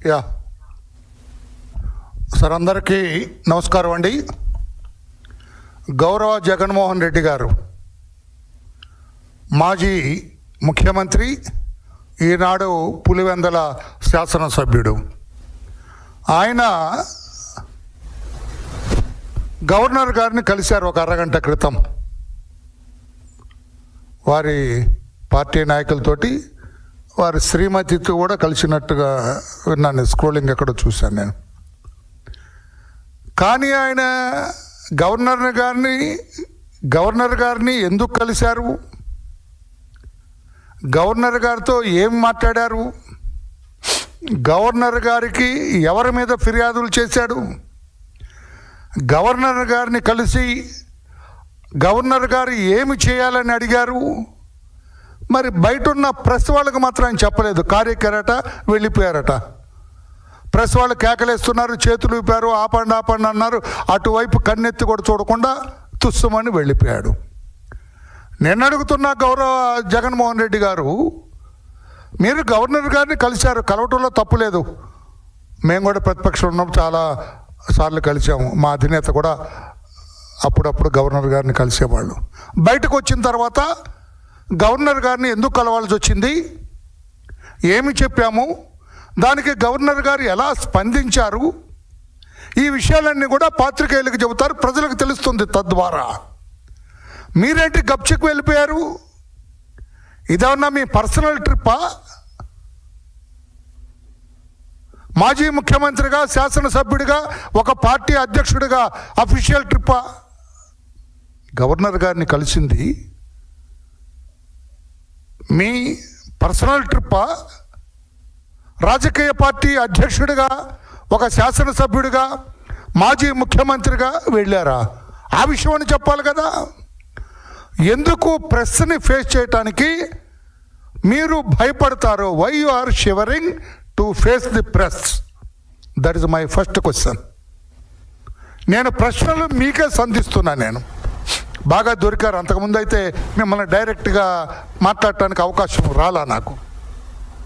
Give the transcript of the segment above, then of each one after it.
Yeah sir, అందరికీ నమస్కారం అండి. గౌరవ జగన్మోహన్ రెడ్డి గారు మాజీ ముఖ్యమంత్రి, ఈనాడు పులివెందల శాసనసభ్యుడు. ఆయన గవర్నర్ గారిని కలిశారు ఒక అరగంట క్రితం. వారి పార్టీ నాయకులతోటి, వారి శ్రీమతితో కూడా కలిసినట్టుగా విన్నాను. స్క్రోలింగ్ ఎక్కడో చూశాను నేను. కానీ ఆయన గవర్నర్ గారిని ఎందుకు కలిశారు, గవర్నర్ గారితో ఏం మాట్లాడారు, గవర్నర్ గారికి ఎవరి మీద ఫిర్యాదులు చేశాడు, గవర్నర్ గారిని కలిసి గవర్నర్ గారు ఏమి చేయాలని అడిగారు, మరి బయట ఉన్న ప్రెస్ వాళ్ళకి మాత్రం ఆయన చెప్పలేదు. కార్యకరట వెళ్ళిపోయారట. ప్రెస్ వాళ్ళు కేకలేస్తున్నారు, చేతులు ఊపారు, ఆపండి ఆపండి అన్నారు. అటువైపు కన్నెత్తి కూడా చూడకుండా తుస్సుమని వెళ్ళిపోయాడు. నేను అడుగుతున్న గౌరవ జగన్మోహన్ రెడ్డి గారు, మీరు గవర్నర్ గారిని కలిశారు, కలవటంలో తప్పు లేదు. మేము కూడా ప్రతిపక్షం ఉన్నాం, చాలా సార్లు కలిసాము. మా అధినేత కూడా అప్పుడప్పుడు గవర్నర్ గారిని కలిసేవాళ్ళు. బయటకు వచ్చిన తర్వాత గవర్నర్ గారిని ఎందుకు కలవాల్సి వచ్చింది, ఏమి చెప్పాము, దానికి గవర్నర్ గారు ఎలా స్పందించారు, ఈ విషయాలన్నీ కూడా పాత్రికేయులకు చెబుతారు, ప్రజలకు తెలుస్తుంది. తద్వారా మీరేంటి గప్చికి వెళ్ళిపోయారు? ఇదేమన్నా మీ పర్సనల్ ట్రిప్పా? మాజీ ముఖ్యమంత్రిగా, శాసనసభ్యుడిగా, ఒక పార్టీ అధ్యక్షుడిగా అఫీషియల్ ట్రిప్పా? గవర్నర్ గారిని కలిసింది మీ పర్సనల్ ట్రిప్పా? రాజకీయ పార్టీ అధ్యక్షుడిగా, ఒక శాసనసభ్యుడిగా, మాజీ ముఖ్యమంత్రిగా వెళ్ళారా? ఆ విషయాన్ని చెప్పాలి కదా. ఎందుకు ప్రెస్ని ఫేస్ చేయటానికి మీరు భయపడతారు? Why you are shivering to face the press? That is my first question. నేను ప్రశ్నలు మీకే సంధిస్తున్నాను. నేను బాగా దొరికారు. అంతకుముందు అయితే మిమ్మల్ని డైరెక్ట్గా మాట్లాడటానికి అవకాశం రాలా నాకు,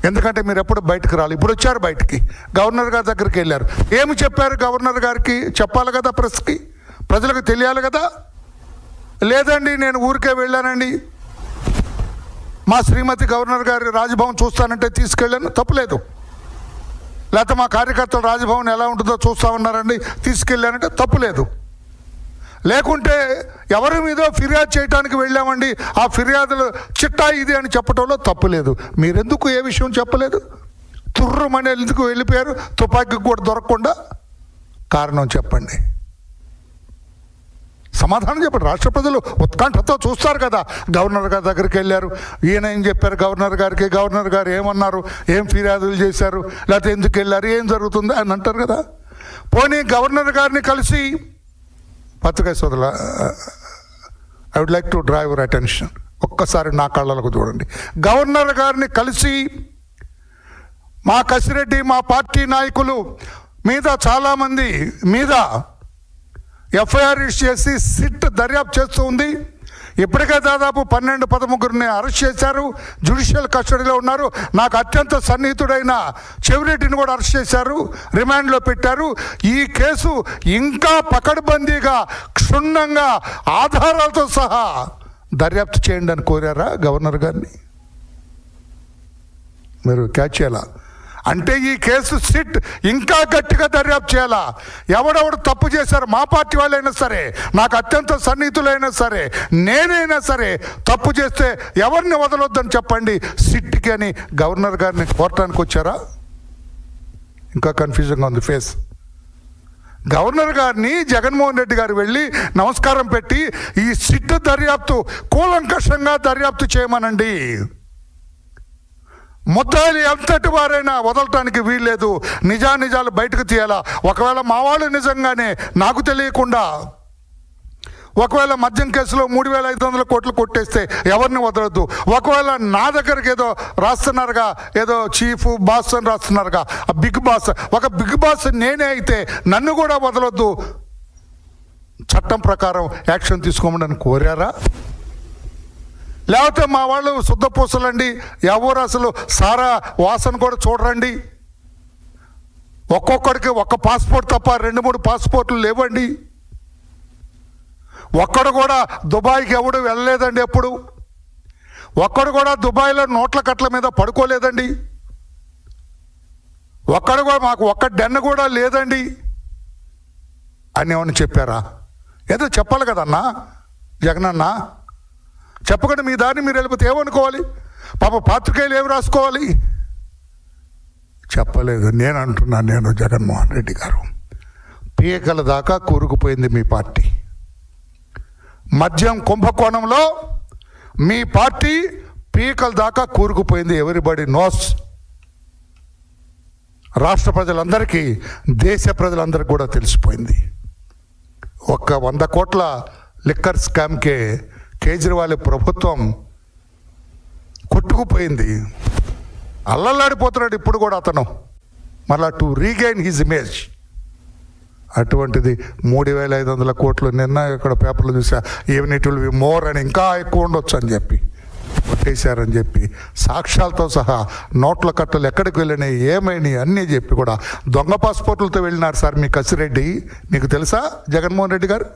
ఎందుకంటే మీరు ఎప్పుడు బయటకు రాలి. ఇప్పుడు వచ్చారు బయటికి, గవర్నర్ గారి దగ్గరికి వెళ్ళారు. ఏమి చెప్పారు గవర్నర్ గారికి? చెప్పాలి కదా, ప్రెస్కి, ప్రజలకు తెలియాలి కదా. లేదండి నేను ఊరికే వెళ్ళానండి, మా శ్రీమతి గవర్నర్ గారి రాజ్భవన్ చూస్తానంటే తీసుకెళ్ళాను, తప్పులేదు. లేకపోతే మా కార్యకర్తలు రాజ్భవన్ ఎలా ఉంటుందో చూస్తామన్నారండి, తీసుకెళ్ళానంటే తప్పులేదు. లేకుంటే ఎవరి మీదో ఫిర్యాదు చేయడానికి వెళ్ళామండి, ఆ ఫిర్యాదులు చిట్టా ఇది అని చెప్పడంలో తప్పులేదు. మీరెందుకు ఏ విషయం చెప్పలేదు? తుర్రుమని ఎందుకు వెళ్ళిపోయారు, తుపాకీ కూడా దొరకకుండా? కారణం చెప్పండి, సమాధానం చెప్పండి. రాష్ట్ర ప్రజలు ఉత్కంఠతో చూస్తారు కదా. గవర్నర్ గారి దగ్గరికి వెళ్ళారు, ఈయన ఏం చెప్పారు గవర్నర్ గారికి, గవర్నర్ గారు ఏమన్నారు, ఏం ఫిర్యాదులు చేశారు, లేకపోతే ఎందుకు వెళ్ళారు, ఏం జరుగుతుంది అని అంటారు కదా. పోనీ గవర్నర్ గారిని కలిసి, పత్రికా సోదరుల, I would like to draw your attention, ఒక్కసారి నా కళ్ళలకు చూడండి. గవర్నర్ గారిని కలిసి మా కసిరెడ్డి, మా పార్టీ నాయకులు మీద, చాలామంది మీద ఎఫ్ఐఆర్ ఇష్యూ చేసి సిట్ దర్యాప్తు చేస్తూ ఉంది. ఇప్పటికే దాదాపు 12-13 అరెస్ట్ చేశారు, జ్యుడిషియల్ కస్టడీలో ఉన్నారు. నాకు అత్యంత సన్నిహితుడైన చెవిరెడ్డిని కూడా అరెస్ట్ చేశారు, రిమాండ్లో పెట్టారు. ఈ కేసు ఇంకా పకడ్బందీగా, క్షుణ్ణంగా, ఆధారాలతో సహా దర్యాప్తు చేయండి అని కోరారా గవర్నర్ గారిని? మీరు క్యాచ్ చేయాలా? అంటే ఈ కేసు సిట్ ఇంకా గట్టిగా దర్యాప్తు చేయాలా? ఎవడెవడు తప్పు చేశారు, మా పార్టీ వాళ్ళైనా సరే, నాకు అత్యంత సన్నిహితులైనా సరే, నేనైనా సరే, తప్పు చేస్తే ఎవరిని వదలొద్దని చెప్పండి సిట్కి అని గవర్నర్ గారిని కోరటానికి వచ్చారా? ఇంకా కన్ఫ్యూజన్గా ఉంది ఫేస్. గవర్నర్ గారిని జగన్మోహన్ రెడ్డి గారు వెళ్ళి నమస్కారం పెట్టి, ఈ సిట్ దర్యాప్తు కూలంకషంగా దర్యాప్తు చేయమనండి, ముద్దాయిలు ఎంతటి వారైనా వదలటానికి వీల్లేదు, నిజానిజాలు బయటకు తీయాలా. ఒకవేళ మా వాళ్ళు నిజంగానే నాకు తెలియకుండా ఒకవేళ మద్యం కేసులో 3,500 కోట్లు కొట్టేస్తే ఎవరిని వదలొద్దు. ఒకవేళ నా దగ్గరికి ఏదో రాస్తున్నారుగా, ఏదో చీఫ్ బాస్ అని రాస్తున్నారుగా, ఆ బిగ్ బాస్, ఒక బిగ్ బాస్ నేనే అయితే నన్ను కూడా వదలొద్దు, చట్టం ప్రకారం యాక్షన్ తీసుకోమని కోరారా? లేకపోతే మా వాళ్ళు శుద్ధ పూసలండి, ఎవరు అసలు సారా వాసన కూడా చూడరండి, ఒక్కొక్కడికి ఒక్క పాస్పోర్ట్ తప్ప 2-3 పాస్పోర్ట్లు లేవండి. ఒక్కడు కూడా దుబాయ్కి ఎవడు వెళ్ళలేదండి. ఎప్పుడు ఒక్కడు కూడా దుబాయ్లో నోట్ల కట్ల మీద పడుకోలేదండి. ఒక్కడు కూడా మాకు ఒక్క డెన్న కూడా లేదండి అని ఏమని చెప్పారా? ఏదో చెప్పాలి కదన్నా జగనన్న. చెప్పకుండా మీ దాన్ని మీరు వెళ్ళిపోతే ఏమనుకోవాలి? పాప పాత్రికేయులు ఏమి రాసుకోవాలి? చెప్పలేదు. నేను అంటున్నాను, నేను జగన్మోహన్ రెడ్డి గారు, పీకల దాకా కూరుకుపోయింది మీ పార్టీ. మద్యం కుంభకోణంలో మీ పార్టీ పీకల దాకా కూరుకుపోయింది. Everybody knows. రాష్ట్ర ప్రజలందరికీ, దేశ ప్రజలందరికీ కూడా తెలిసిపోయింది. ఒక్క 100 కోట్ల లిక్కర్ స్కామ్కే కేజ్రీవాల్ ప్రభుత్వం కొట్టుకుపోయింది. అల్లల్లాడిపోతున్నాడు ఇప్పుడు కూడా అతను, మళ్ళా టు రీగైన్ హిజ్ ఇమేజ్. అటువంటిది 3,500 కోట్లు. నిన్న ఇక్కడ పేపర్లు చూసా, even it will be more అని, ఇంకా ఎక్కువ ఉండొచ్చు అని చెప్పి కొట్టేశారని చెప్పి సాక్ష్యాలతో సహా నోట్ల కట్టలు ఎక్కడికి వెళ్ళినాయి, ఏమైనాయి అన్నీ చెప్పి కూడా దొంగ పాస్పోర్ట్లతో వెళ్ళినారు సార్ మీ కసిరెడ్డి. మీకు తెలుసా జగన్మోహన్ రెడ్డి గారు?